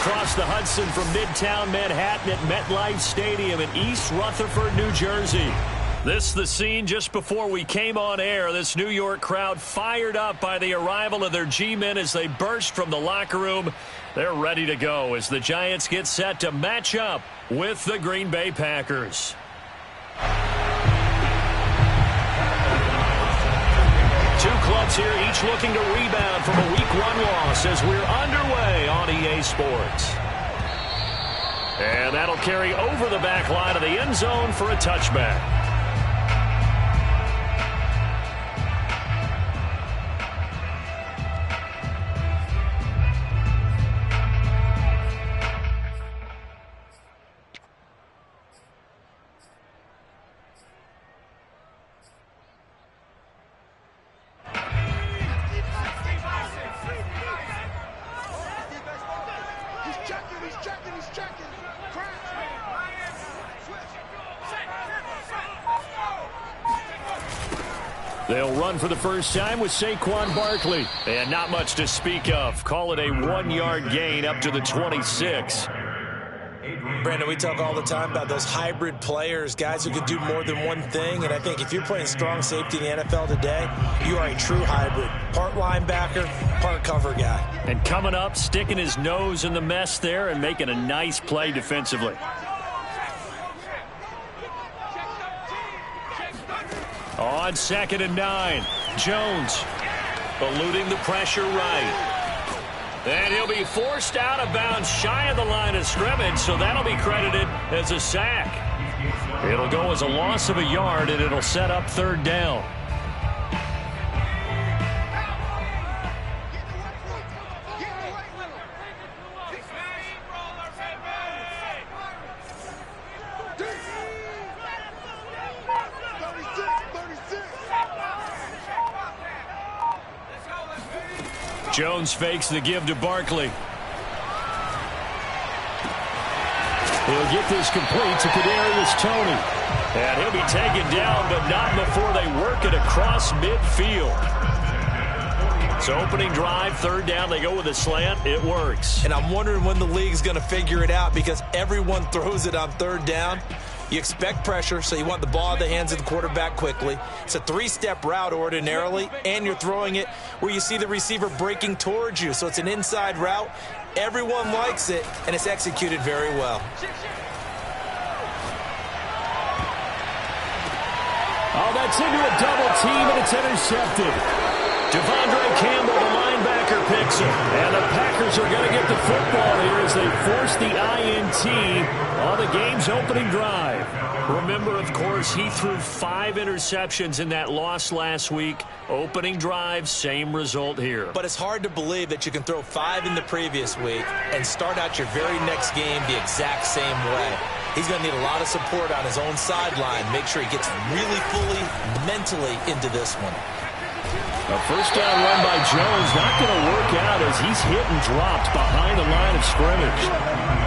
across the Hudson from Midtown Manhattan at MetLife Stadium in East Rutherford, New Jersey. This is the scene just before we came on air. This New York crowd fired up by the arrival of their G-men as they burst from the locker room. They're ready to go as the Giants get set to match up with the Green Bay Packers. Two clubs here, each looking to rebound from a Week 1 loss as we're underway on EA Sports. And that'll carry over the back line of the end zone for a touchback. They'll run for the first time with Saquon Barkley. And not much to speak of. Call it a 1-yard gain up to the 26. Brandon, we talk all the time about those hybrid players, guys who can do more than one thing. And I think if you're playing strong safety in the NFL today, you are a true hybrid. Part linebacker, part cover guy. And coming up, sticking his nose in the mess there and making a nice play defensively. On 2nd and 9, Jones eluding the pressure right. And he'll be forced out of bounds shy of the line of scrimmage, so that'll be credited as a sack. It'll go as a loss of a yard, and it'll set up 3rd down. Jones fakes the give to Barkley. He'll get this complete to Kadarius Toney. And he'll be taken down, but not before they work it across midfield. So opening drive, 3rd down, they go with a slant. It works. And I'm wondering when the league's going to figure it out because everyone throws it on 3rd down. You expect pressure, so you want the ball in the hands of the quarterback quickly. It's a 3-step route ordinarily, and you're throwing it where you see the receiver breaking towards you. So it's an inside route. Everyone likes it, and it's executed very well. Oh, that's into a double team, and it's intercepted. Devondre Campbell, the linebacker, picks it. And the Packers are going to get the football here as they force the INT on the game's opening drive. Remember, of course, he threw 5 interceptions in that loss last week. Opening drive, same result here. But it's hard to believe that you can throw 5 in the previous week and start out your very next game the exact same way. He's going to need a lot of support on his own sideline. Make sure he gets really fully, mentally into this one. A first down run by Jones, not going to work out as he's hit and dropped behind the line of scrimmage.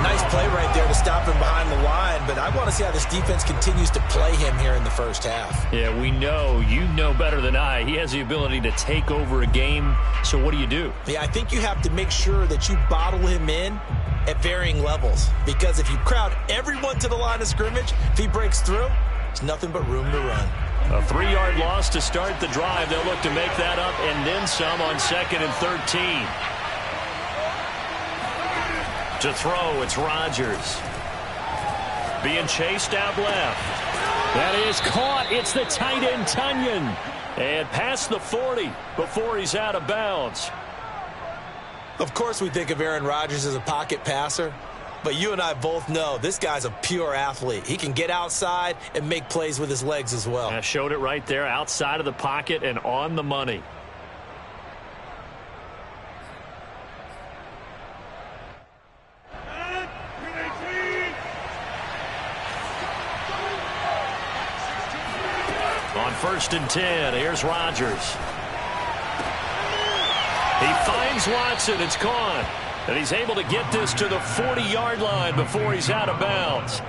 Nice play right there to stop him behind the line, but I want to see how this defense continues to play him here in the first half. Yeah, we know, you know better than I, he has the ability to take over a game, so what do? Yeah, I think you have to make sure that you bottle him in at varying levels, because if you crowd everyone to the line of scrimmage, if he breaks through, there's nothing but room to run. A 3-yard loss to start the drive. They'll look to make that up and then some on 2nd and 13. To throw, it's Rodgers. Being chased out left. That is caught. It's the tight end, Tunyon. And past the 40 before he's out of bounds. Of course we think of Aaron Rodgers as a pocket passer. But you and I both know this guy's a pure athlete. He can get outside and make plays with his legs as well. I showed it right there, outside of the pocket and on the money. On 1st and 10, here's Rodgers. He finds Watson. It's gone. And he's able to get this to the 40-yard line before he's out of bounds.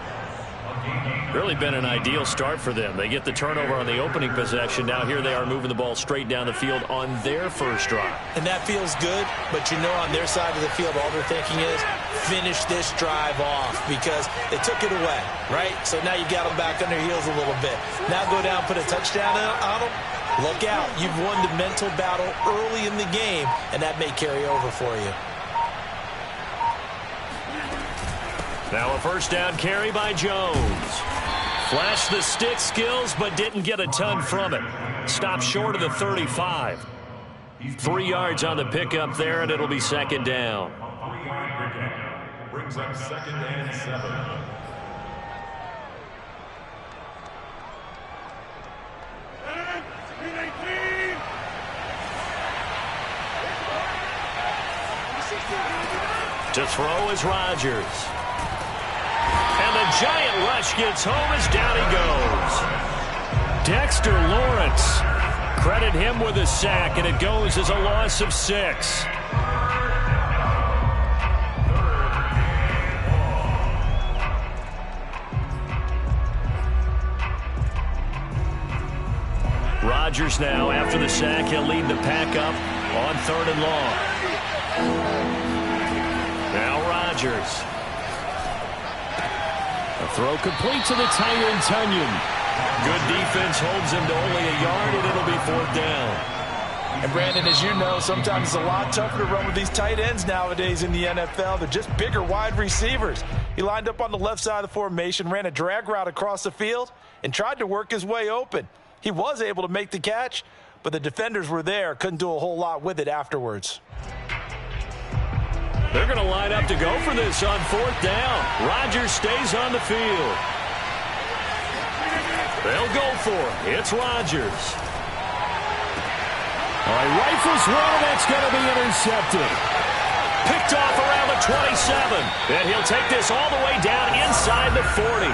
Really been an ideal start for them. They get the turnover on the opening possession. Now here they are moving the ball straight down the field on their first drive. And that feels good, but you know on their side of the field all they're thinking is finish this drive off because they took it away, right? So now you've got them back on their heels a little bit. Now go down, put a touchdown on them. Look out. You've won the mental battle early in the game, and that may carry over for you. Now a first down carry by Jones. Flashed the stick skills, but didn't get a ton from it. Stopped short of the 35. 3 yards on the pickup there, and it'll be second down. Brings up second and 7. To throw is Rodgers. And the giant rush gets home as down he goes. Dexter Lawrence. Credit him with a sack, and it goes as a loss of 6. Rodgers now, after the sack, he'll lead the pack up on 3rd and long. Now Rodgers. A throw complete to the Tyrant Tunyon. Good defense holds him to only a yard, and it'll be 4th down. And Brandon, as you know, sometimes it's a lot tougher to run with these tight ends nowadays in the NFL. They're just bigger wide receivers. He lined up on the left side of the formation, ran a drag route across the field, and tried to work his way open. He was able to make the catch, but the defenders were there, couldn't do a whole lot with it afterwards. They're going to line up to go for this on 4th down. Rodgers stays on the field. They'll go for it. It's Rodgers. Rifles one, and that's going to be intercepted. Picked off around the 27. And he'll take this all the way down inside the 40.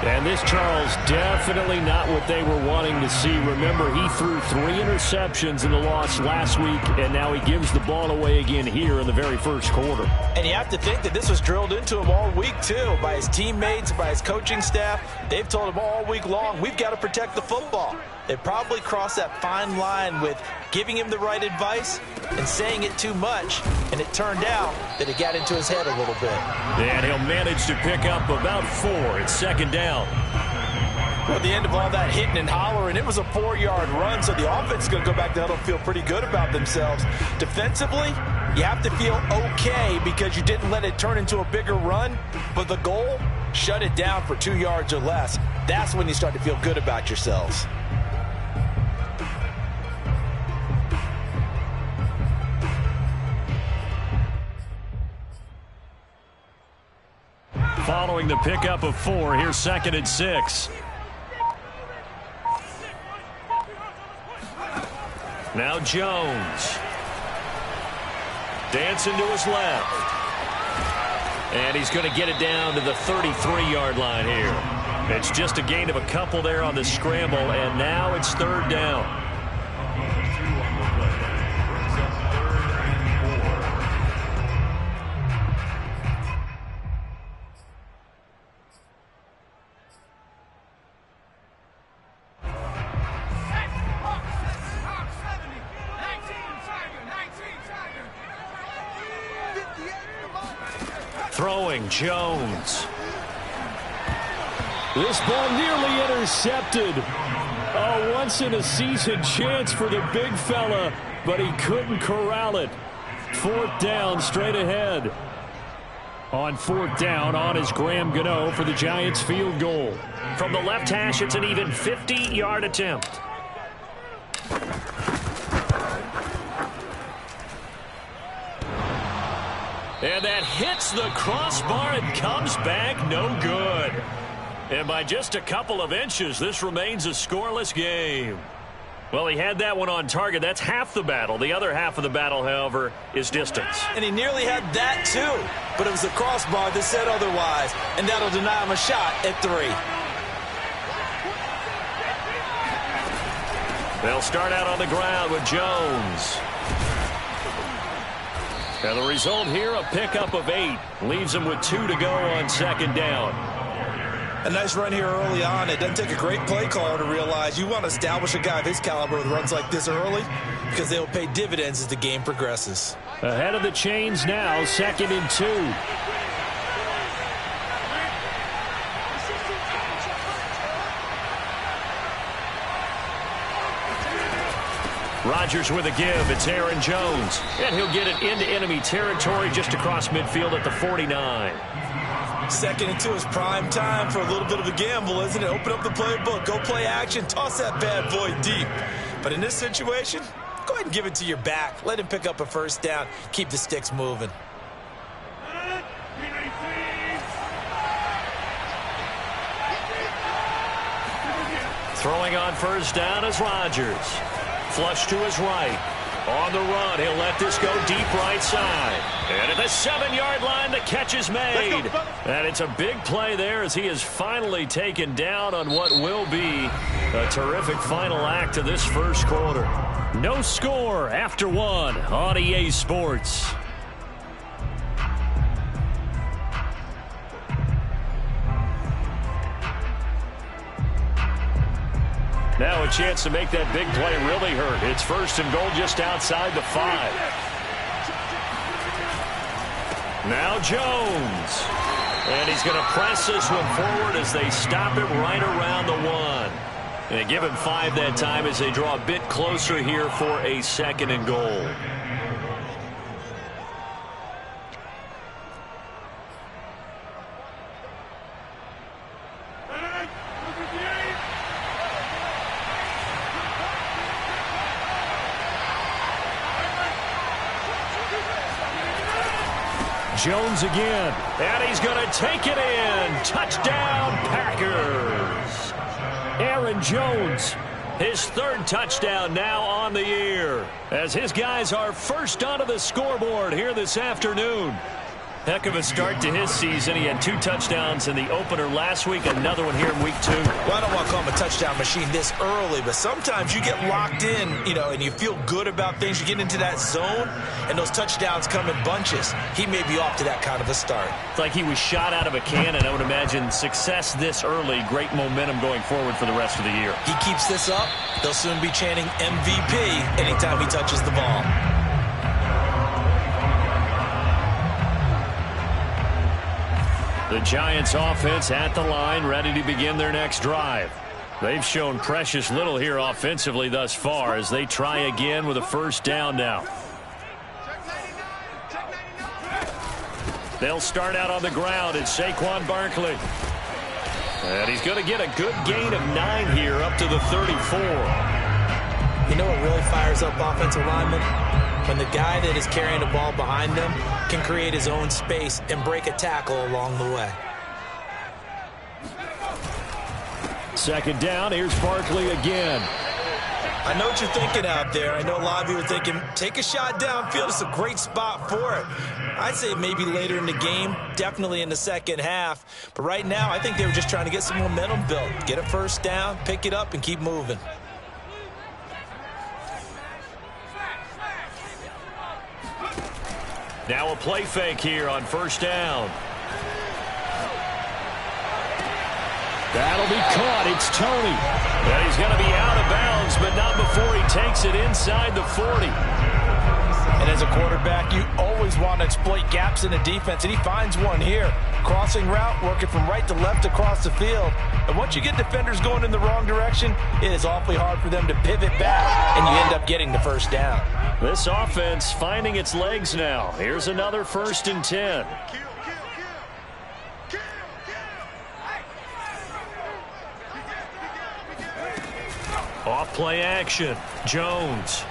And this, Charles, definitely not what they were wanting to see. Remember, he threw 3 interceptions in the loss last week, and now he gives the ball away again here in the very first quarter. And you have to think that this was drilled into him all week, too, by his teammates, by his coaching staff. They've told him all week long, we've got to protect the football. They probably crossed that fine line with giving him the right advice and saying it too much, and it turned out that it got into his head a little bit. And he'll manage to pick up about 4. It's second down. Well, at the end of all that hitting and hollering, it was a 4-yard run, so the offense is going to go back to huddle and feel pretty good about themselves. Defensively, you have to feel okay because you didn't let it turn into a bigger run, but the goal, shut it down for 2 yards or less. That's when you start to feel good about yourselves. Following the pickup of 4, here's 2nd and 6. Now Jones. Dancing to his left. And he's going to get it down to the 33-yard line here. It's just a gain of a couple there on the scramble, and now it's 3rd down. Throwing Jones. This ball nearly intercepted. A once-in-a-season chance for the big fella, but he couldn't corral it. 4th down straight ahead. On 4th down, on is Graham Gano for the Giants field goal. From the left hash, it's an even 50-yard attempt. And that hits the crossbar and comes back no good. And by just a couple of inches, this remains a scoreless game. Well, he had that one on target. That's half the battle. The other half of the battle, however, is distance. And he nearly had that, too. But it was the crossbar that said otherwise. And that'll deny him a shot at 3. They'll start out on the ground with Jones. And the result here, a pickup of 8. Leaves them with 2 to go on 2nd down. A nice run here early on. It doesn't take a great play caller to realize you want to establish a guy of his caliber with runs like this early because they will pay dividends as the game progresses. Ahead of the chains now, 2nd and 2. Rodgers with a give. It's Aaron Jones. And he'll get it into enemy territory just across midfield at the 49. 2nd and 2 is prime time for a little bit of a gamble, isn't it? Open up the playbook. Go play action. Toss that bad boy deep. But in this situation, go ahead and give it to your back. Let him pick up a first down. Keep the sticks moving. Throwing on first down is Rodgers. Flush to his right. On the run, he'll let this go deep right side. And at the 7-yard line, the catch is made. And it's a big play there as he is finally taken down on what will be a terrific final act of this first quarter. No score after 1 on EA Sports. Now a chance to make that big play really hurt. It's 1st and goal just outside the 5. Now Jones. And he's going to press this one forward as they stop him right around the 1. And they give him 5 that time as they draw a bit closer here for a 2nd and goal. Jones again, and he's going to take it in. Touchdown, Packers. Aaron Jones, his 3rd touchdown now on the year, as his guys are first onto the scoreboard here this afternoon. Heck of a start to his season. He had 2 touchdowns in the opener last week, another one here in week 2. Well, I don't want to call him a touchdown machine this early, but sometimes you get locked in, and you feel good about things. You get into that zone, and those touchdowns come in bunches. He may be off to that kind of a start. It's like he was shot out of a cannon. I would imagine success this early, great momentum going forward for the rest of the year. He keeps this up, they'll soon be chanting MVP anytime he touches the ball. The Giants offense at the line, ready to begin their next drive. They've shown precious little here offensively thus far as they try again with a first down now. They'll start out on the ground. It's Saquon Barkley. And he's going to get a good gain of 9 here up to the 34. You know what really fires up offensive linemen? When the guy that is carrying the ball behind them can create his own space and break a tackle along the way. 2nd down, here's Barkley again. I know what you're thinking out there. I know a lot of you are thinking, take a shot downfield. It's a great spot for it. I'd say maybe later in the game, definitely in the second half. But right now, I think they were just trying to get some momentum built. Get a first down, pick it up, and keep moving. Now a play fake here on first down. That'll be caught. It's Tony. And he's going to be out of bounds, but not before he takes it inside the 40. And as a quarterback, you always want to exploit gaps in the defense, and he finds one here. Crossing route, working from right to left across the field. And once you get defenders going in the wrong direction, it is awfully hard for them to pivot back, and you end up getting the first down. This offense finding its legs now. Here's another 1st and 10. Off play action. Jones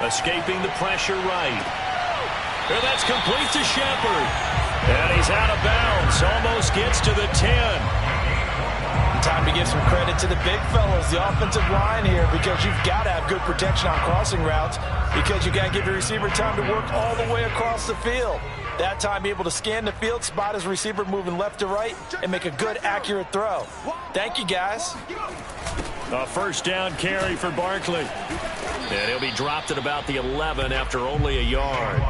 escaping the pressure right. And that's complete to Shepard. And he's out of bounds. Almost gets to the 10. Time to give some credit to the big fellas, the offensive line here, because you've got to have good protection on crossing routes, because you got to give your receiver time to work all the way across the field. That time, be able to scan the field, spot his receiver moving left to right, and make a good, accurate throw. Thank you, guys. A first down carry for Barkley. And he'll be dropped at about the 11 after only a yard.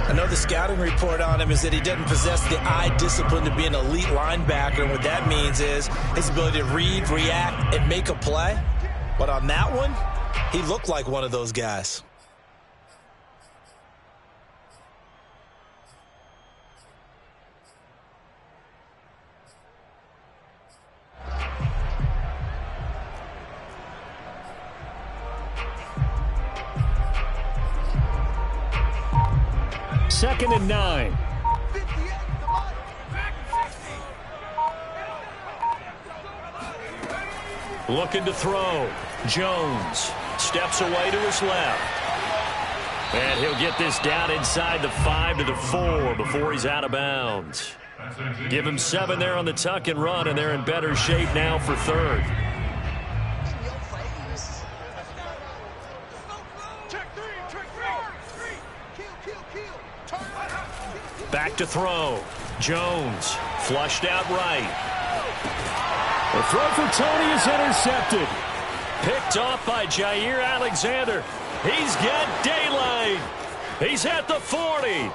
I know the scouting report on him is that he doesn't possess the eye discipline to be an elite linebacker, and what that means is his ability to read, react, and make a play. But on that one, he looked like one of those guys. Second and 9. Looking to throw. Jones steps away to his left. And he'll get this down inside the 5 to the 4 before he's out of bounds. Give him 7 there on the tuck and run, and they're in better shape now for third. Back to throw. Jones flushed out right. The throw for Tony is intercepted. Picked off by Jair Alexander. He's got daylight. He's at the 40,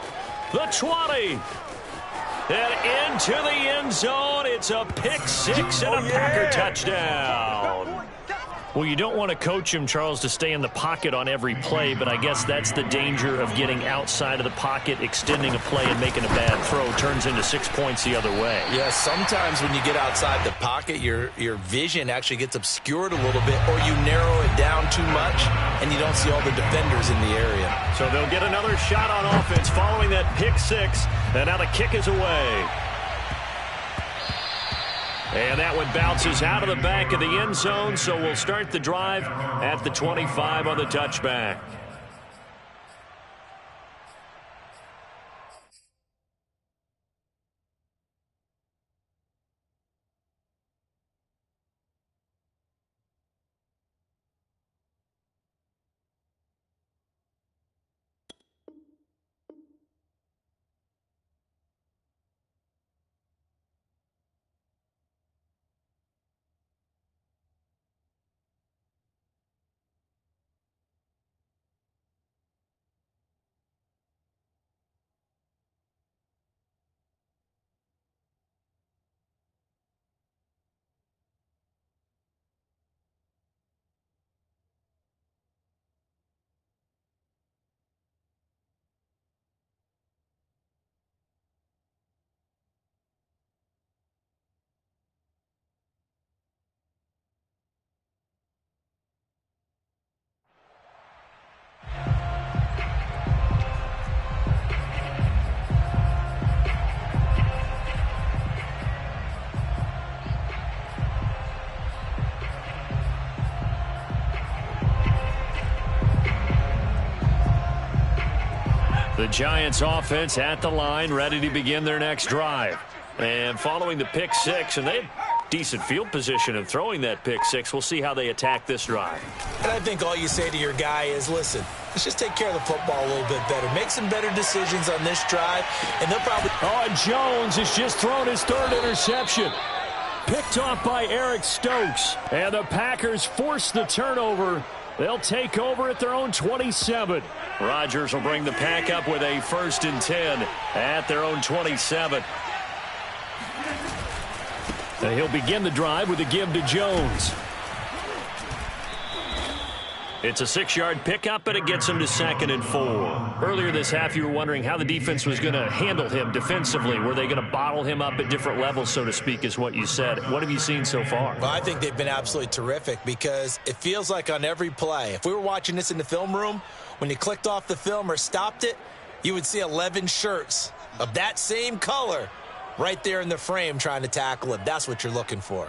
the 20, and into the end zone. It's a pick six and a Packer touchdown. Well, you don't want to coach him, Charles, to stay in the pocket on every play, but I guess that's the danger of getting outside of the pocket, extending a play, and making a bad throw. Turns into 6 points the other way. Yeah, sometimes when you get outside the pocket, your vision actually gets obscured a little bit, or you narrow it down too much, and you don't see all the defenders in the area. So they'll get another shot on offense following that pick six, and now the kick is away. And that one bounces out of the back of the end zone, so we'll start the drive at the 25 on the touchback. The Giants offense at the line, ready to begin their next drive. And following the pick six, and they have decent field position in throwing that pick six. We'll see how they attack this drive. And I think all you say to your guy is, listen, let's just take care of the football a little bit better. Make some better decisions on this drive, and they'll probably... Oh, and Jones has just thrown his third interception. Picked off by Eric Stokes. And the Packers force the turnover. They'll take over at their own 27. Rodgers will bring the Pack up with a 1st and 10 at their own 27. And he'll begin the drive with a give to Jones. It's a 6-yard pickup, but it gets him to 2nd and 4. Earlier this half, you were wondering how the defense was going to handle him defensively. Were they going to bottle him up at different levels, so to speak, is what you said. What have you seen so far? Well, I think they've been absolutely terrific because it feels like on every play, if we were watching this in the film room, when you clicked off the film or stopped it, you would see 11 shirts of that same color right there in the frame trying to tackle him. That's what you're looking for.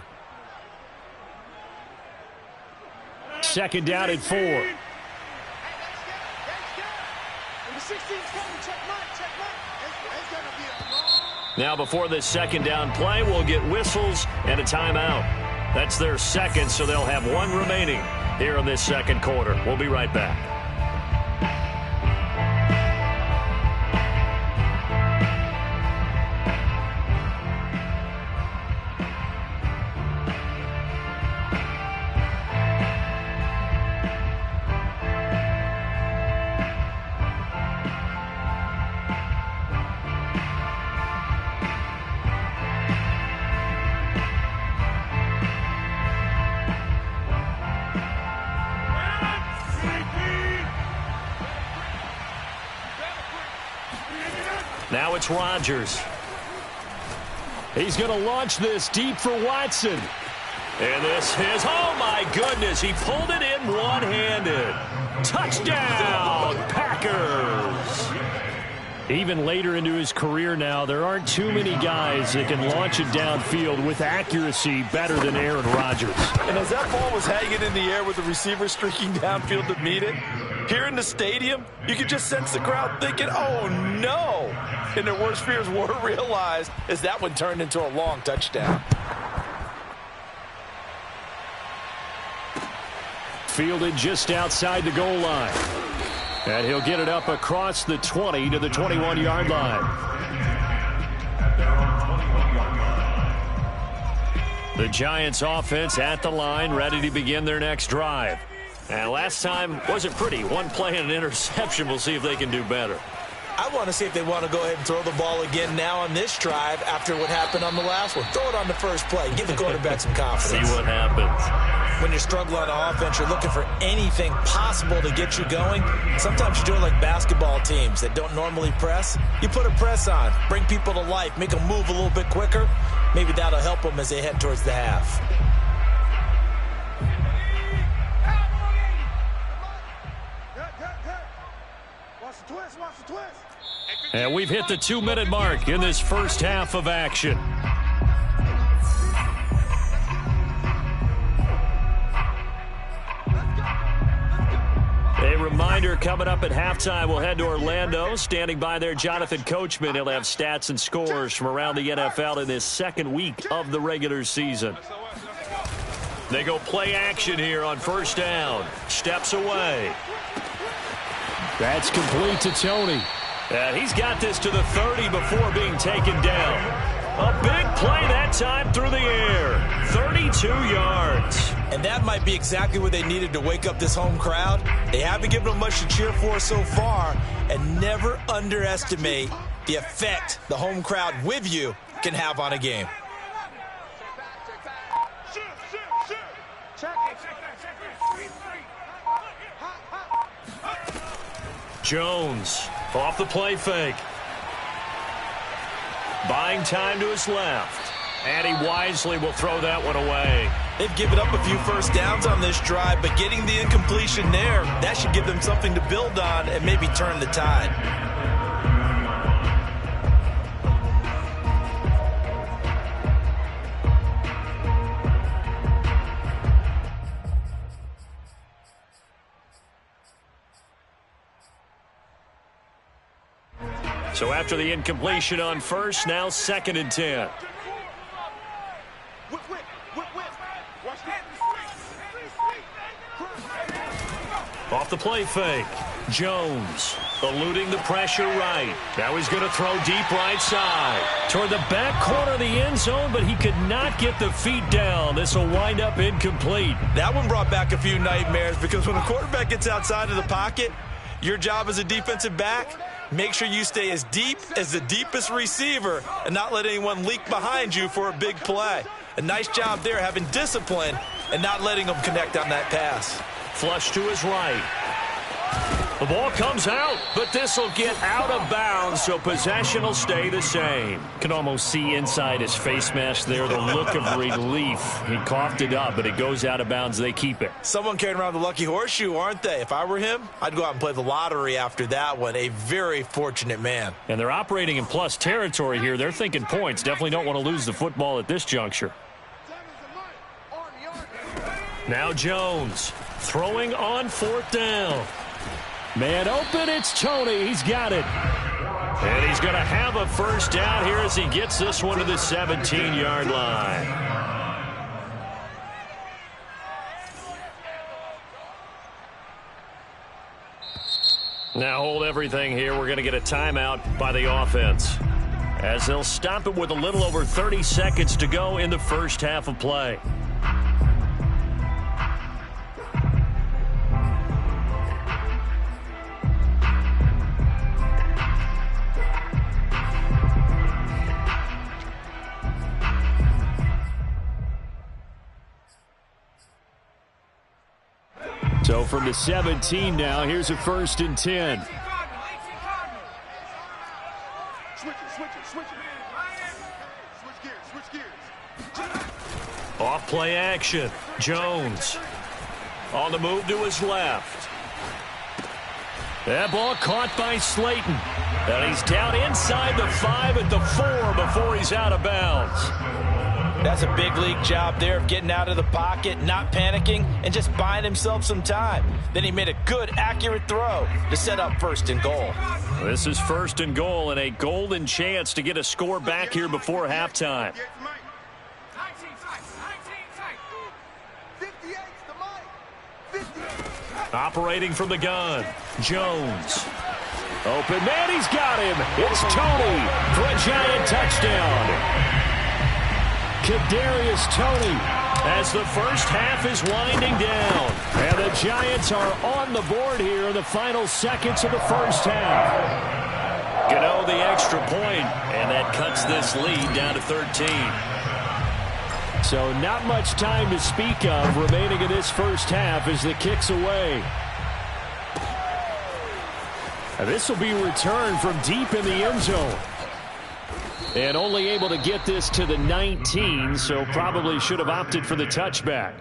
2nd down and 4. Now before this 2nd down play, we'll get whistles and a timeout. That's their 2nd, so they'll have 1 remaining here in this 2nd quarter. We'll be right back. Now it's Rodgers. He's going to launch this deep for Watson. And this is, oh my goodness, he pulled it in one-handed. Touchdown, Packers. Even later into his career now, there aren't too many guys that can launch it downfield with accuracy better than Aaron Rodgers. And as that ball was hanging in the air with the receiver streaking downfield to meet it, here in the stadium, you could just sense the crowd thinking, oh no. And their worst fears were realized as that one turned into a long touchdown. Fielded just outside the goal line. And he'll get it up across the 20 to the 21-yard line. The Giants offense at the line, ready to begin their next drive. And last time wasn't pretty. One play and an interception. We'll see if they can do better. I want to see if they want to go ahead and throw the ball again now on this drive after what happened on the last one. Throw it on the first play. Give the quarterback some confidence. See what happens. When you're struggling on offense, you're looking for anything possible to get you going. Sometimes you do it like basketball teams that don't normally press. You put a press on, bring people to life, make them move a little bit quicker. Maybe that'll help them as they head towards the half. And we've hit the 2-minute mark in this first half of action. A reminder coming up at halftime, we'll head to Orlando. Standing by there, Jonathan Coachman. He'll have stats and scores from around the NFL in this second week of the regular season. They go play action here on first down. Steps away. That's complete to Tony. And he's got this to the 30 before being taken down. A big play that time through the air. 32 yards. And that might be exactly what they needed to wake up this home crowd. They haven't given them much to cheer for so far. And never underestimate the effect the home crowd with you can have on a game. Jones off the play fake. Buying time to his left. And he wisely will throw that one away. They've given up a few first downs on this drive, but getting the incompletion there, that should give them something to build on and maybe turn the tide. So after the incompletion on first, now 2nd and 10. Off the play fake. Jones eluding the pressure right. Now he's going to throw deep right side. Toward the back corner of the end zone, but he could not get the feet down. This will wind up incomplete. That one brought back a few nightmares because when a quarterback gets outside of the pocket, your job as a defensive back, make sure you stay as deep as the deepest receiver and not let anyone leak behind you for a big play. A nice job there having discipline and not letting them connect on that pass. Flush to his right. The ball comes out, but this will get out of bounds, so possession will stay the same. Can almost see inside his face mask there the look of relief. He coughed it up, but it goes out of bounds. They keep it. Someone carrying around the lucky horseshoe, aren't they? If I were him, I'd go out and play the lottery after that one. A very fortunate man. And they're operating in plus territory here. They're thinking points. Definitely don't want to lose the football at this juncture. Now Jones throwing on 4th down. Man open, it's Tony. He's got it. And he's going to have a first down here as he gets this one to the 17-yard line. Now hold everything here. We're going to get a timeout by the offense, as they'll stop it with a little over 30 seconds to go in the first half of play. So from the 17 now, here's a 1st and 10. Off play action. Jones on the move to his left. That ball caught by Slayton. And he's down inside the 5 at the 4 before he's out of bounds. That's a big league job there of getting out of the pocket, not panicking, and just buying himself some time. Then he made a good, accurate throw to set up 1st and goal. This is 1st and goal and a golden chance to get a score back here before halftime. Operating from the gun, Jones. Open man, he's got him. It's Toney for a giant touchdown. Kadarius Toney as the first half is winding down. And the Giants are on the board here in the final seconds of the first half. Gano the extra point, and that cuts this lead down to 13. So not much time to speak of remaining in this first half as the kick's away. And this will be returned from deep in the end zone. And only able to get this to the 19, so probably should have opted for the touchback.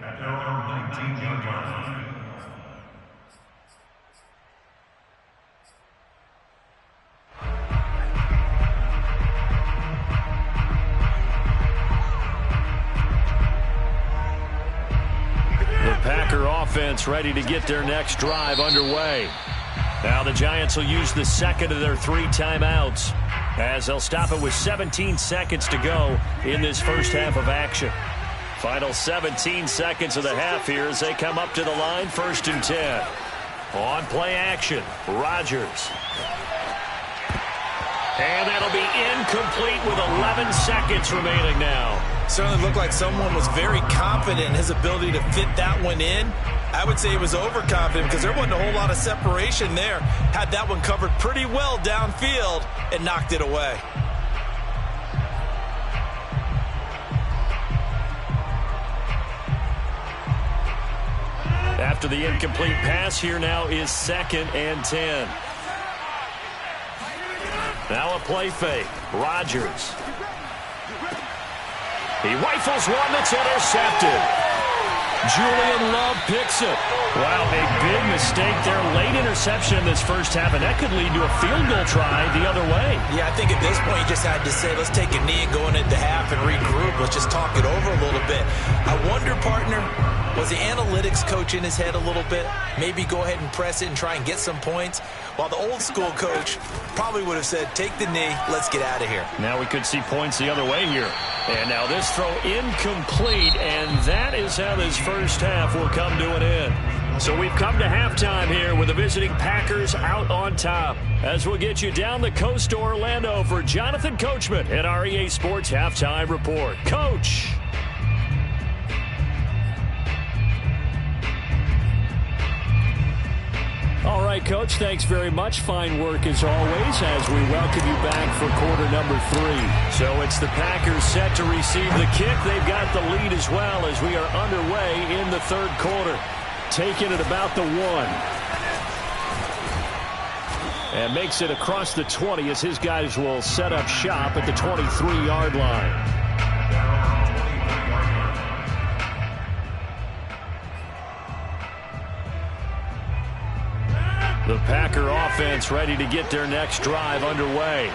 Packer offense ready to get their next drive underway. Now the Giants will use the second of their 3 timeouts as they'll stop it with 17 seconds to go in this first half of action. Final 17 seconds of the half here as they come up to the line, 1st and 10. On play action, Rodgers. And that'll be incomplete with 11 seconds remaining now. Certainly looked like someone was very confident in his ability to fit that one in. I would say he was overconfident because there wasn't a whole lot of separation there. Had that one covered pretty well downfield and knocked it away. After the incomplete pass, here now is 2nd and 10. Now a play fake. Rodgers. He rifles one that's intercepted. Julian Love picks it. Wow, a big mistake there. Late interception in this first half, and that could lead to a field goal try the other way. Yeah, I think at this point you just had to say, let's take a knee and go into half and regroup. Let's just talk it over a little bit. I wonder, partner, was the analytics coach in his head a little bit? Maybe go ahead and press it and try and get some points? While the old school coach probably would have said, take the knee, let's get out of here. Now we could see points the other way here. And now this throw incomplete, and that is how this first half will come to an end. So we've come to halftime here with the visiting Packers out on top. As we'll get you down the coast to Orlando for Jonathan Coachman at our EA Sports Halftime Report. Coach. All right, Coach, thanks very much. Fine work as always as we welcome you back for quarter number 3. So it's the Packers set to receive the kick. They've got the lead as well as we are underway in the third quarter. Taking it about the 1. And makes it across the 20 as his guys will set up shop at the 23-yard line. The Packer offense ready to get their next drive underway.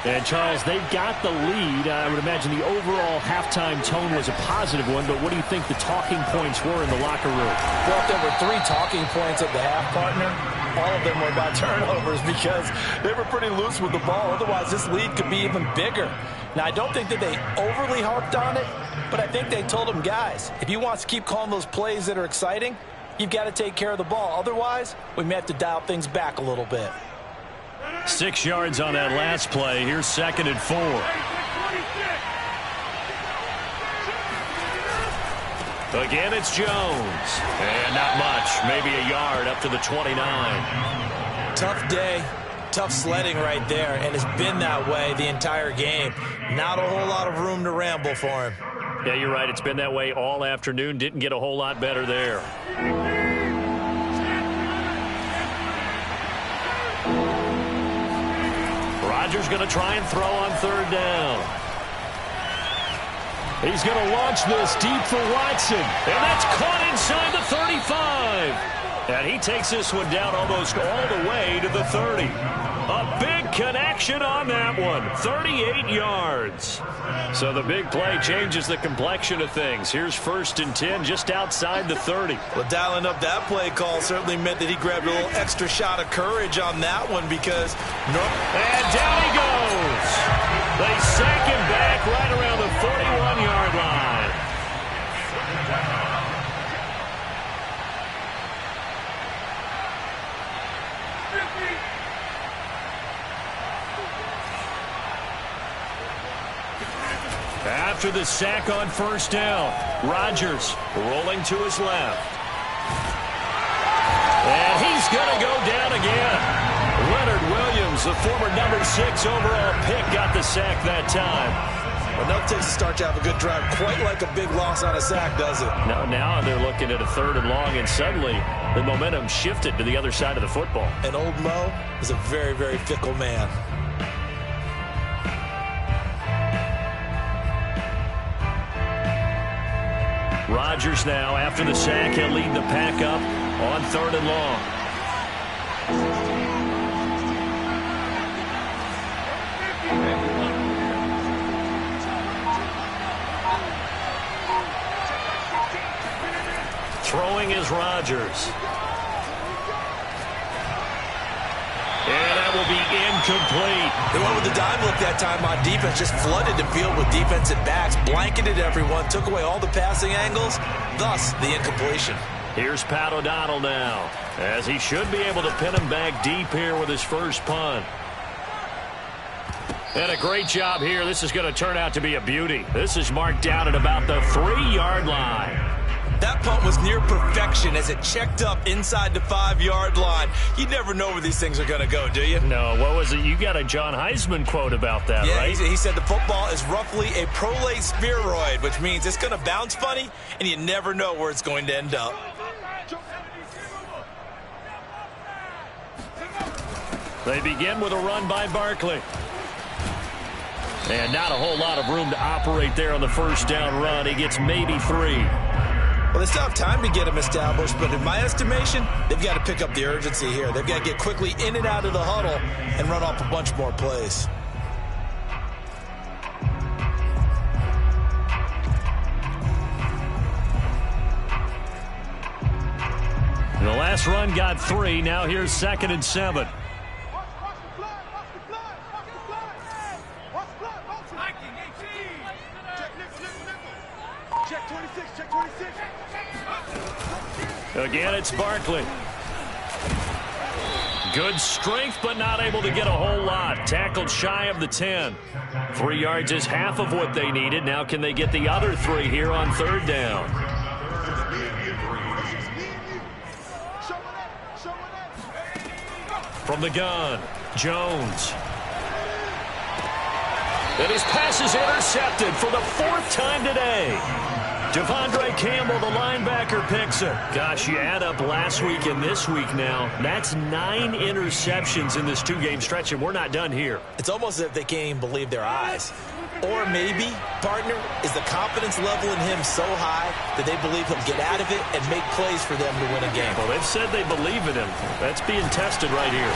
And, Charles, they've got the lead. I would imagine the overall halftime tone was a positive one, but what do you think the talking points were in the locker room? Well, if there were 3 talking points at the half, partner, all of them were about turnovers because they were pretty loose with the ball. Otherwise, this lead could be even bigger. Now, I don't think that they overly harped on it, but I think they told them, guys, if you want to keep calling those plays that are exciting, you've got to take care of the ball. Otherwise, we may have to dial things back a little bit. 6 yards on that last play. Here's 2nd and 4. Again, it's Jones. And not much. Maybe a yard up to the 29. Tough day. Tough sledding right there, and it's been that way the entire game. Not a whole lot of room to ramble for him. Yeah, you're right. It's been that way all afternoon. Didn't get a whole lot better there. Rodgers going to try and throw on third down. He's going to launch this deep for Watson. And that's caught inside the 35. And he takes this one down almost all the way to the 30. A big connection on that one. 38 yards. So the big play changes the complexion of things. Here's 1st and 10 just outside the 30. Well, dialing up that play call certainly meant that he grabbed a little extra shot of courage on that one because... And down he goes. They sack him back right around the 41-yard line. After the sack on 1st down, Rodgers rolling to his left. And he's going to go down again. Leonard Williams, the former number 6 overall pick, got the sack that time. Well, no takes to start to have a good drive. Quite like a big loss on a sack, does it? Now they're looking at a 3rd and long, and suddenly the momentum shifted to the other side of the football. And old Mo is a very, very fickle man. Rodgers now, after the sack, he'll lead the pack up on 3rd and long. Throwing is Rodgers. And that will be incomplete. They went with the dime look that time on defense, just flooded the field with defensive backs, blanketed everyone, took away all the passing angles, thus the incompletion. Here's Pat O'Donnell now, as he should be able to pin him back deep here with his first punt. And a great job here. This is going to turn out to be a beauty. This is marked down at about the 3-yard line. That punt was near perfection as it checked up inside the 5-yard line. You never know where these things are going to go, do you? No, what was it? You got a John Heisman quote about that, yeah, right? He said the football is roughly a prolate spheroid, which means it's going to bounce funny, and you never know where it's going to end up. They begin with a run by Barkley. And not a whole lot of room to operate there on the 1st down run. He gets maybe 3. Well, they still have time to get him established, but in my estimation, they've got to pick up the urgency here. They've got to get quickly in and out of the huddle and run off a bunch more plays. The last run got 3. Now here's 2nd and 7. Again, it's Barkley. Good strength, but not able to get a whole lot. Tackled shy of the 10. 3 yards is half of what they needed. Now can they get the other 3 here on 3rd down? From the gun, Jones. And his pass is intercepted for the 4th time today. Devondre Campbell, the linebacker, picks it. Gosh, you add up last week and this week now. That's 9 interceptions in this 2-game stretch, and we're not done here. It's almost as if they can't even believe their eyes. Or maybe, partner, is the confidence level in him so high that they believe he'll get out of it and make plays for them to win a game. Well, they've said they believe in him. That's being tested right here.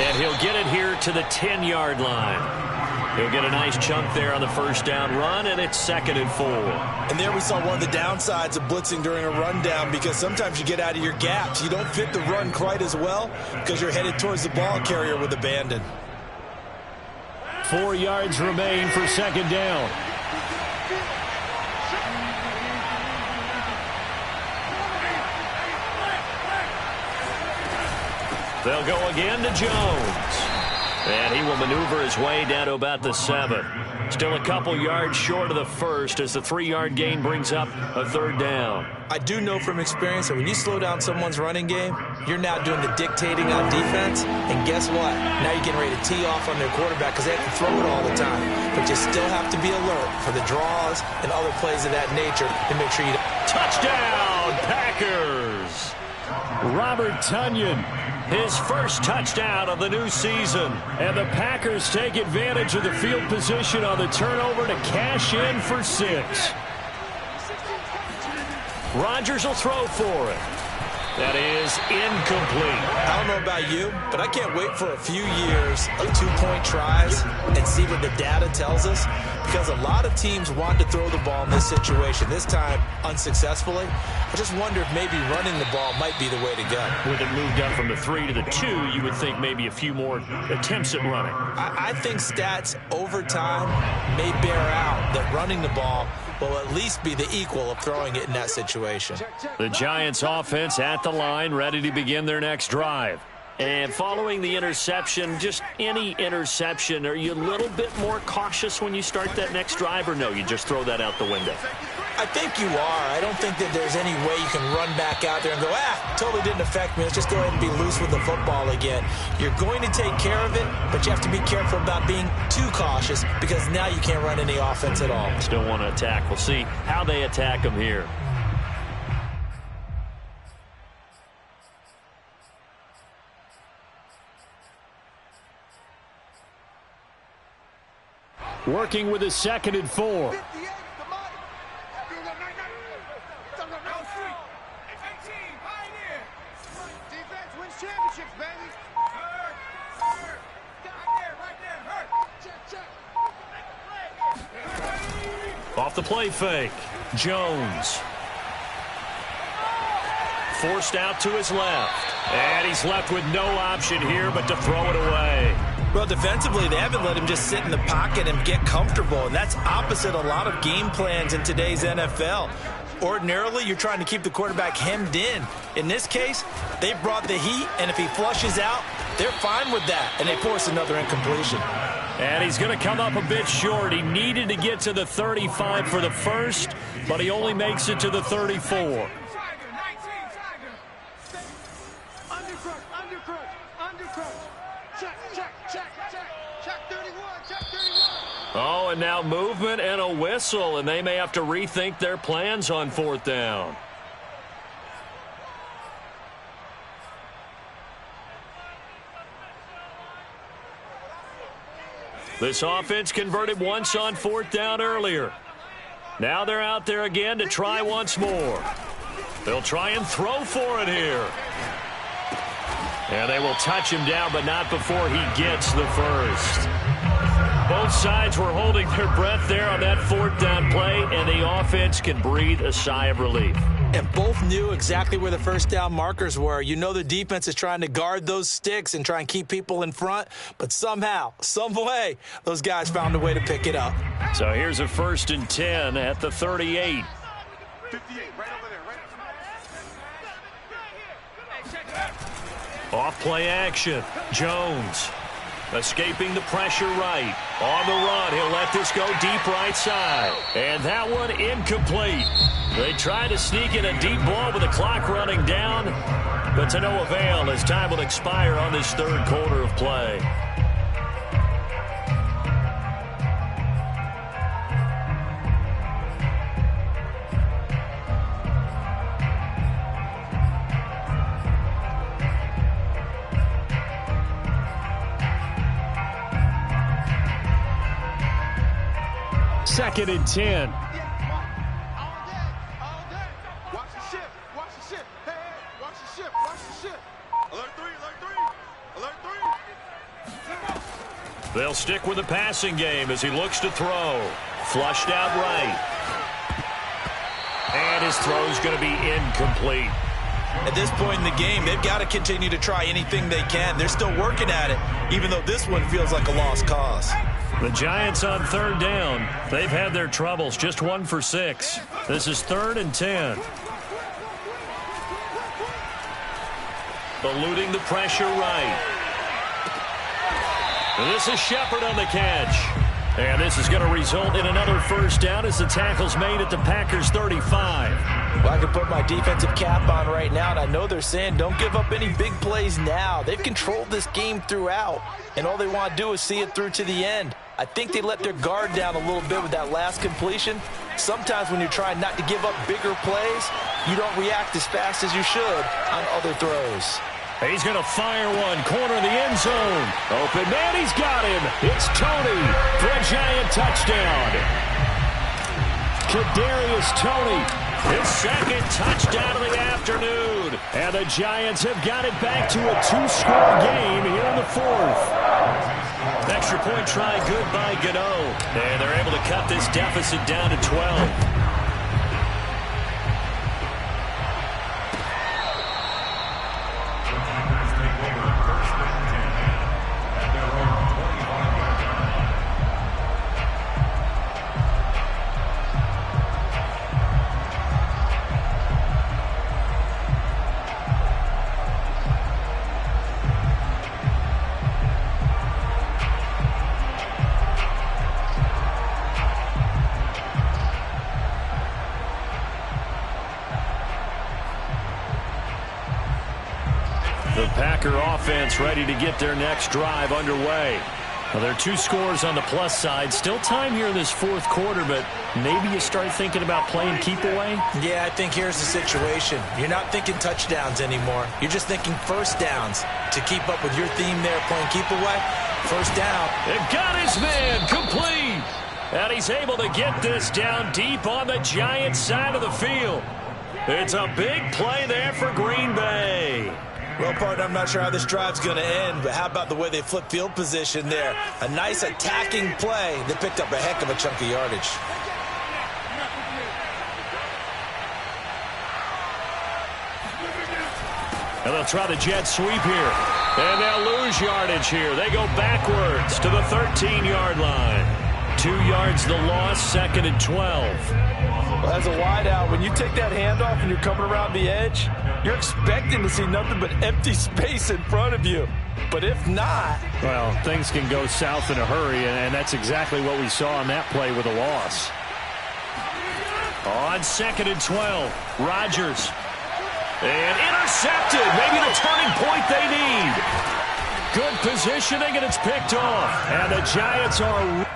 And he'll get it here to the 10-yard line. He'll get a nice chunk there on the 1st down run, and it's 2nd and 4. And there we saw one of the downsides of blitzing during a rundown, because sometimes you get out of your gaps. You don't fit the run quite as well because you're headed towards the ball carrier with abandon. 4 yards remain for 2nd down. They'll go again to Jones. And he will maneuver his way down to about the 7. Still a couple yards short of the 1st as the 3-yard gain brings up a 3rd down. I do know from experience that when you slow down someone's running game, you're now doing the dictating on defense. And guess what? Now you're getting ready to tee off on their quarterback because they have to throw it all the time. But you still have to be alert for the draws and other plays of that nature to make sure you don't. Touchdown, Packers! Robert Tonyan, his first touchdown of the new season. And the Packers take advantage of the field position on the turnover to cash in for 6. Rodgers will throw for it. That is incomplete. I don't know about you, but I can't wait for a few years of 2-point tries and see what the data tells us, because a lot of teams want to throw the ball in this situation, this time unsuccessfully. I just wonder if maybe running the ball might be the way to go. With it moved up from the 3 to the 2, you would think maybe a few more attempts at running. I think stats over time may bear out that running the ball will at least be the equal of throwing it in that situation. The Giants offense at the line, ready to begin their next drive. And following the interception, just any interception, are you a little bit more cautious when you start that next drive, or no, you just throw that out the window? I think you are. I don't think that there's any way you can run back out there and go, totally didn't affect me. Let's just go ahead and be loose with the football again. You're going to take care of it, but you have to be careful about being too cautious, because now you can't run any offense at all. Still want to attack. We'll see how they attack them here. Working with a 2nd and 4. Off the play fake, Jones. Forced out to his left. And he's left with no option here but to throw it away. Well, defensively, they haven't let him just sit in the pocket and get comfortable, and that's opposite a lot of game plans in today's NFL. Ordinarily, you're trying to keep the quarterback hemmed in. In this case, they brought the heat, and if he flushes out, they're fine with that, and they force another incompletion. And he's going to come up a bit short. He needed to get to the 35 for the first, but he only makes it to the 34. Oh, and now movement and a whistle, and they may have to rethink their plans on 4th down. This offense converted once on 4th down earlier. Now they're out there again to try once more. They'll try and throw for it here. And they will touch him down, but not before he gets the first. Both sides were holding their breath there on that 4th down play, and the offense can breathe a sigh of relief. And both knew exactly where the first down markers were. You know the defense is trying to guard those sticks and try and keep people in front, but somehow, some way, those guys found a way to pick it up. So here's a 1st and 10 at the 38. 58, right over there, right. Off play action, Jones. Escaping the pressure right. On the run, he'll let this go deep right side. And that one incomplete. They tried to sneak in a deep ball with the clock running down, but to no avail as time will expire on this 3rd quarter of play. Second and 10. Watch the ship. Watch the ship. Hey, watch the ship. Watch the ship. Alert 3. Alert 3. Alert 3. They'll stick with the passing game as he looks to throw. Flushed out right. And his throw's going to be incomplete. At this point in the game, they've got to continue to try anything they can. They're still working at it, even though this one feels like a lost cause. The Giants on 3rd down. They've had their troubles, just 1 for 6. This is 3rd and 10. Eluding the pressure right. And this is Shepard on the catch. And this is going to result in another first down as the tackle's made at the Packers 35. Well, I can put my defensive cap on right now, and I know they're saying don't give up any big plays now. They've controlled this game throughout, and all they want to do is see it through to the end. I think they let their guard down a little bit with that last completion. Sometimes when you're trying not to give up bigger plays, you don't react as fast as you should on other throws. He's going to fire one, corner of the end zone. Open man, he's got him. It's Toney for a Giant touchdown. Kadarius Toney, his second touchdown of the afternoon. And the Giants have got it back to a 2-score game here in the fourth. Extra point try good by Gano. And they're able to cut this deficit down to 12. The Packer offense ready to get their next drive underway. Well, there are 2 scores on the plus side. Still time here in this fourth quarter, but maybe you start thinking about playing keep away? Yeah, I think here's the situation. You're not thinking touchdowns anymore. You're just thinking first downs. To keep up with your theme there, playing keep away, first down. It got his man complete. And he's able to get this down deep on the Giants side of the field. It's a big play there for Green Bay. Well, partner, I'm not sure how this drive's going to end, but how about the way they flip field position there? A nice attacking play that picked up a heck of a chunk of yardage. And they'll try the jet sweep here. And they'll lose yardage here. They go backwards to the 13-yard line. 2 yards the loss, 2nd and 12. Well, as a wideout, when you take that handoff and you're coming around the edge, you're expecting to see nothing but empty space in front of you. But if not... Well, things can go south in a hurry, and that's exactly what we saw on that play with a loss. On 2nd and 12, Rodgers. And intercepted. Maybe the turning point they need. Good positioning, and it's picked off. And the Giants are...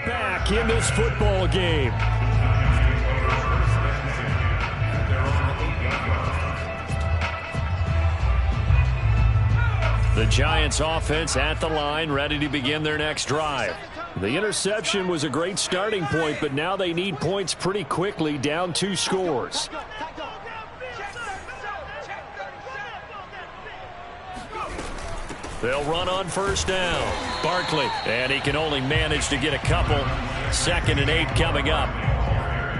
back in this football game. The Giants offense at the line, ready to begin their next drive. The interception was a great starting point, but now they need points pretty quickly, down 2 scores. They'll run on first down. Barkley, and he can only manage to get a couple. 2nd and 8 coming up.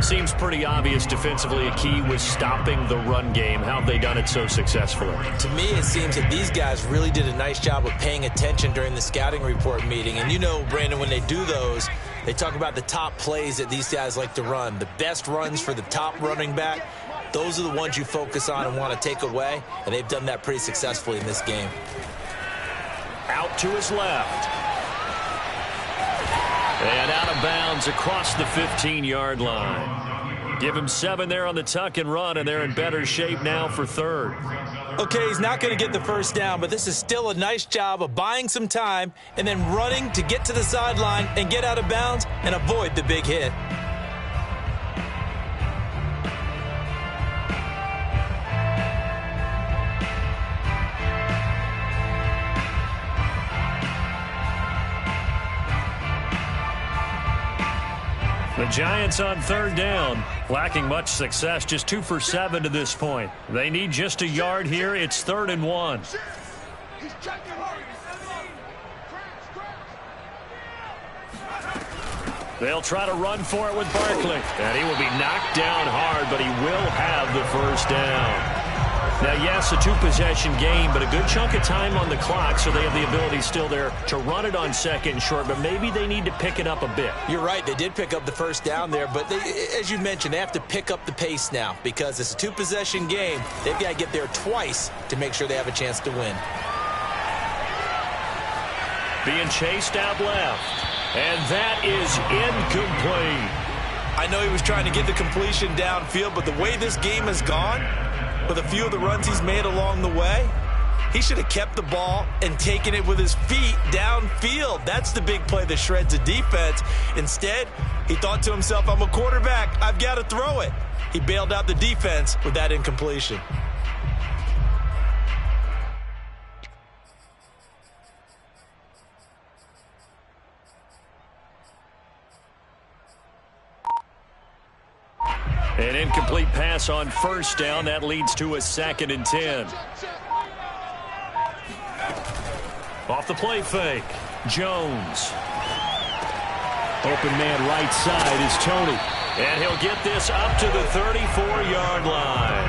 Seems pretty obvious defensively a key was stopping the run game. How have they done it so successfully? To me, it seems that these guys really did a nice job of paying attention during the scouting report meeting. And you know, Brandon, when they do those, they talk about the top plays that these guys like to run. The best runs for the top running back. Those are the ones you focus on and want to take away. And they've done that pretty successfully in this game. Out to his left. And out of bounds across the 15-yard line. Give him 7 there on the tuck and run, and they're in better shape now for 3rd. Okay, he's not going to get the first down, but this is still a nice job of buying some time and then running to get to the sideline and get out of bounds and avoid the big hit. The Giants on 3rd down, lacking much success, just 2 for 7 to this point. They need just a yard here. It's 3rd and 1. They'll try to run for it with Barkley. And he will be knocked down hard, but he will have the first down. Now, yes, a 2-possession game, but a good chunk of time on the clock, so they have the ability still there to run it on 2nd and short, but maybe they need to pick it up a bit. You're right. They did pick up the first down there, but as you mentioned, they have to pick up the pace now because it's a 2-possession game. They've got to get there twice to make sure they have a chance to win. being chased out left. And that is incomplete. I know he was trying to get the completion downfield, but the way this game has gone, with a few of the runs he's made along the way, he should have kept the ball and taken it with his feet downfield. That's the big play that shreds a defense. Instead, he thought to himself, I'm a quarterback, I've got to throw it. He bailed out the defense with that incompletion. An incomplete pass on first down. That leads to a 2nd and 10. Off the play fake. Jones. Open man right side is Tony. And he'll get this up to the 34-yard line.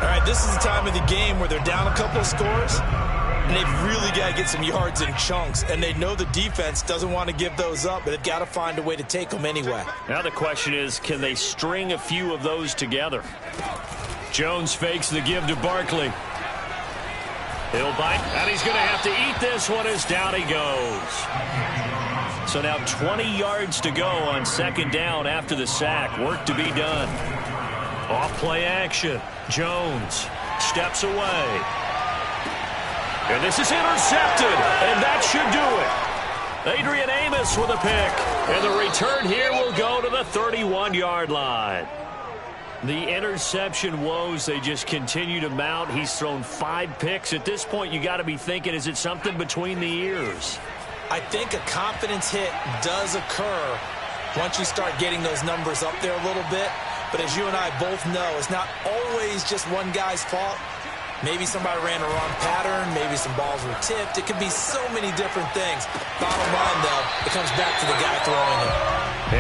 All right, this is the time of the game where they're down a couple of scores, and they've really got to get some yards in chunks, and they know the defense doesn't want to give those up, but they've got to find a way to take them anyway. Now the question is, can they string a few of those together? Jones fakes the give to Barkley. He'll bite, and he's going to have to eat this one as down he goes. So now 20 yards to go on 2nd down after the sack. Work to be done. Off play action. Jones steps away. And this is intercepted, and that should do it. Adrian Amos with a pick, and the return here will go to the 31-yard line. The interception woes, they just continue to mount. He's thrown 5 picks. At this point, you got to be thinking, is it something between the ears? I think a confidence hit does occur once you start getting those numbers up there a little bit. But as you and I both know, it's not always just one guy's fault. Maybe somebody ran a wrong pattern. Maybe some balls were tipped. It could be so many different things. Bottom line, though, it comes back to the guy throwing it.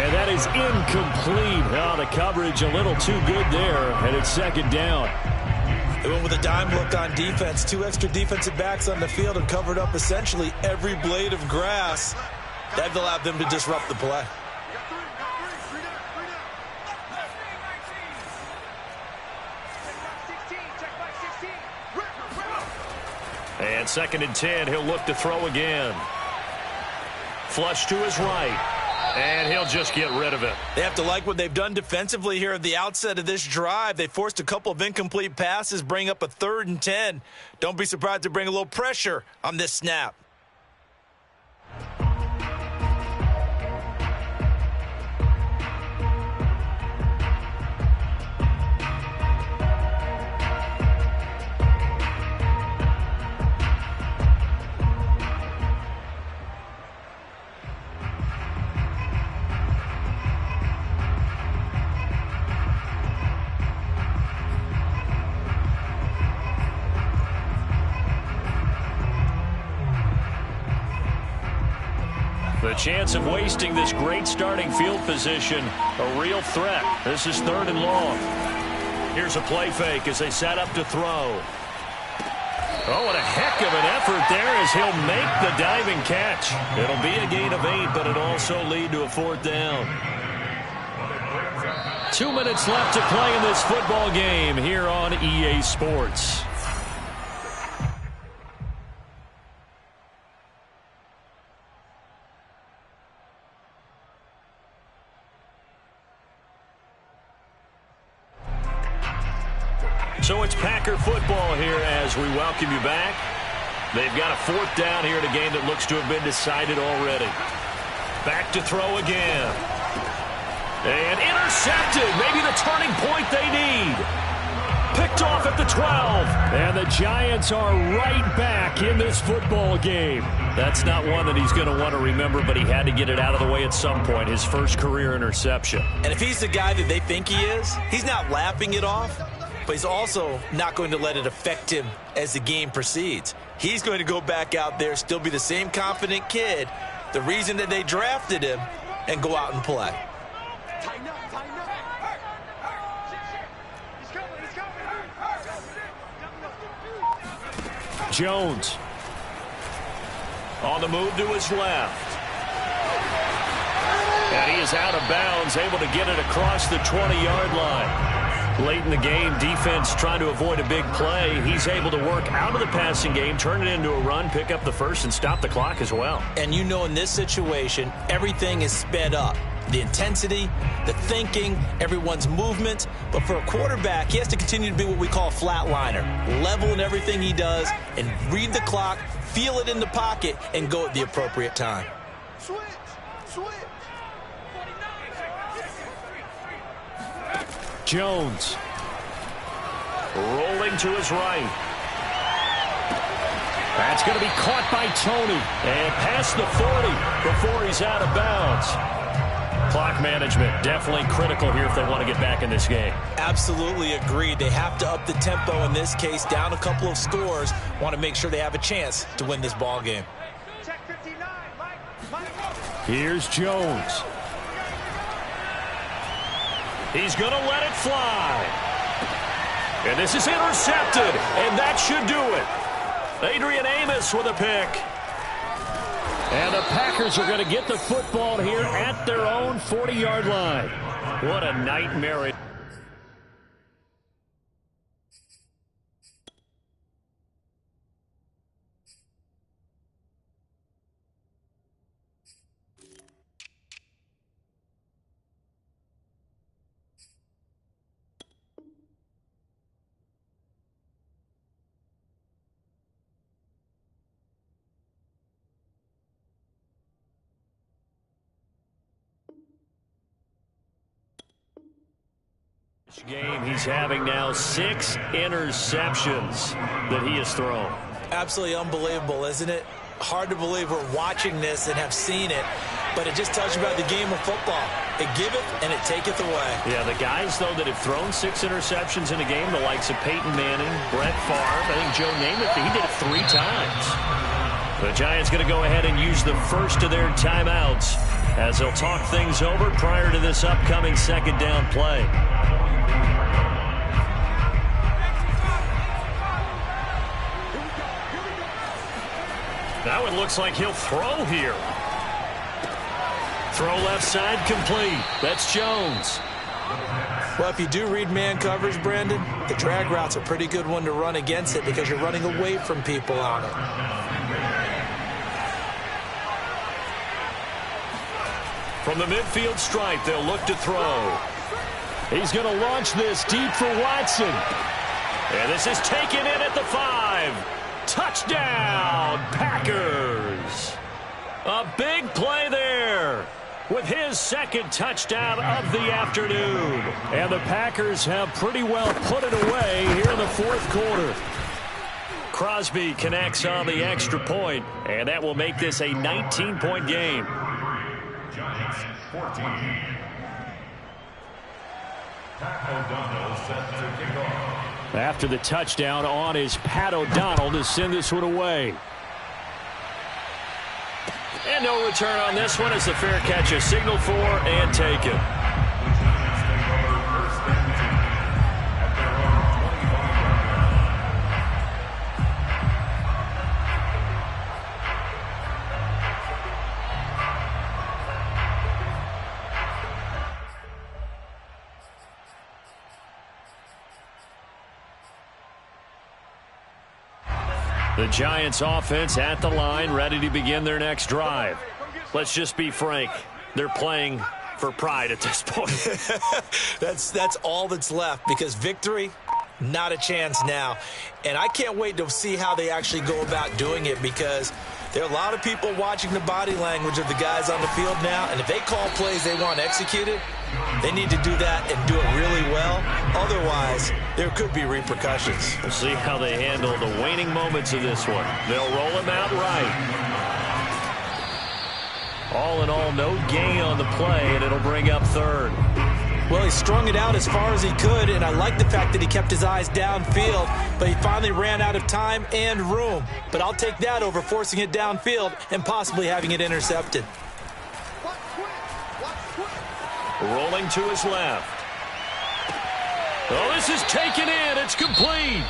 And that is incomplete. Oh, the coverage a little too good there, and it's 2nd down. They went with a dime look on defense. 2 extra defensive backs on the field and covered up essentially every blade of grass. That allowed them to disrupt the play. And 2nd and 10, he'll look to throw again. Flush to his right. And he'll just get rid of it. They have to like what they've done defensively here at the outset of this drive. They forced a couple of incomplete passes, bring up a 3rd and 10. Don't be surprised to bring a little pressure on this snap. The chance of wasting this great starting field position, a real threat. This is 3rd and long. Here's a play fake as they set up to throw. Oh, what a heck of an effort there as he'll make the diving catch. It'll be a gain of 8, but it'll also lead to a 4th down. 2 minutes left to play in this football game here on EA Sports. So it's Packer football here as we welcome you back. They've got a 4th down here in a game that looks to have been decided already. Back to throw again. And intercepted. Maybe the turning point they need. Picked off at the 12. And the Giants are right back in this football game. That's not one that he's going to want to remember, but he had to get it out of the way at some point. His first career interception. And if he's the guy that they think he is, he's not laughing it off. But he's also not going to let it affect him as the game proceeds. He's going to go back out there, still be the same confident kid, the reason that they drafted him, and go out and play. Jones on the move to his left. And he is out of bounds, able to get it across the 20-yard line. Late in the game, defense trying to avoid a big play. He's able to work out of the passing game, turn it into a run, pick up the first, and stop the clock as well. And you know in this situation, everything is sped up. The intensity, the thinking, everyone's movement. But for a quarterback, he has to continue to be what we call a flatliner. Level in everything he does and read the clock, feel it in the pocket, and go at the appropriate time. Switch. Jones. Rolling to his right. That's going to be caught by Tony. And past the 40 before he's out of bounds. Clock management definitely critical here if they want to get back in this game. Absolutely agreed. They have to up the tempo in this case, down a couple of scores. Want to make sure they have a chance to win this ball game. Check 59, Mike. Here's Jones. He's going to let it fly. And this is intercepted, and that should do it. Adrian Amos with a pick. And the Packers are going to get the football here at their own 40-yard line. What a nightmare. Game he's having now 6 interceptions that he has thrown. Absolutely unbelievable, isn't it? Hard to believe we're watching this and have seen it, but it just tells you about the game of football. It giveth and it taketh away. Yeah, the guys, though, that have thrown 6 interceptions in a game, the likes of Peyton Manning, Brett Favre, I think Joe Namath, he did it 3 times. The Giants going to go ahead and use the first of their timeouts as they'll talk things over prior to this upcoming second down play. That one looks like he'll throw here. Throw left side complete. That's Jones. Well, if you do read man coverage, Brandon, the drag route's a pretty good one to run against it because you're running away from people on it. From the midfield stripe, they'll look to throw. He's going to launch this deep for Watson. And this is taken in at the 5. Touchdown, Packers. A big play there with his second touchdown of the afternoon. And the Packers have pretty well put it away here in the fourth quarter. Crosby connects on the extra point, and that will make this a 19-point game. Giants 14. Pat O'Donnell set to kick off. After the touchdown on is Pat O'Donnell to send this one away. And no return on this one as the fair catch is signaled for and taken. The Giants offense at the line, ready to begin their next drive. Let's just be frank. They're playing for pride at this point. That's all that's left because victory, not a chance now. And I can't wait to see how they actually go about doing it because there are a lot of people watching the body language of the guys on the field now. And if they call plays they want executed, they need to do that and do it really well. Otherwise, there could be repercussions. We'll see how they handle the waning moments of this one. They'll roll him out right. All in all, no gain on the play, and it'll bring up third. Well, he strung it out as far as he could, and I like the fact that he kept his eyes downfield, but he finally ran out of time and room. But I'll take that over forcing it downfield and possibly having it intercepted. Rolling to his left. Oh, this is taken in. It's complete.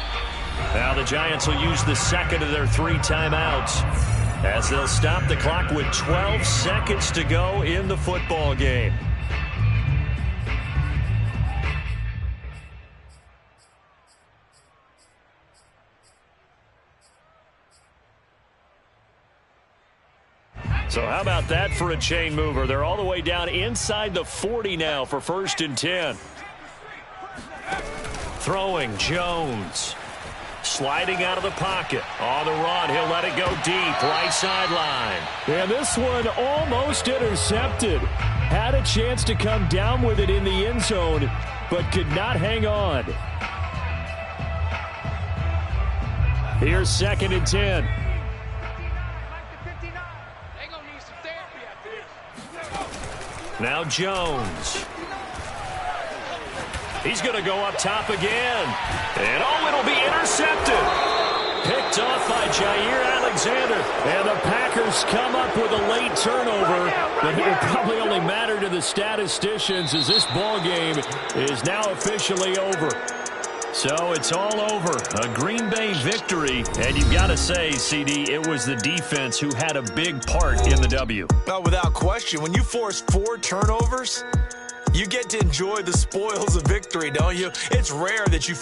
Now the Giants will use the second of their 3 timeouts as they'll stop the clock with 12 seconds to go in the football game. So how about that for a chain mover? They're all the way down inside the 40 now for 1st and 10. Throwing Jones. Sliding out of the pocket. On the run, he'll let it go deep. Right sideline. And this one almost intercepted. Had a chance to come down with it in the end zone, but could not hang on. Here's 2nd and 10. Now Jones. He's going to go up top again. And it'll be intercepted. Picked off by Jair Alexander. And the Packers come up with a late turnover. But it will probably only matter to the statisticians as this ball game is now officially over. So it's all over. A Green Bay victory. And you've got to say, CD, it was the defense who had a big part in the W. Well, without question, when you force 4 turnovers, you get to enjoy the spoils of victory, don't you? It's rare that you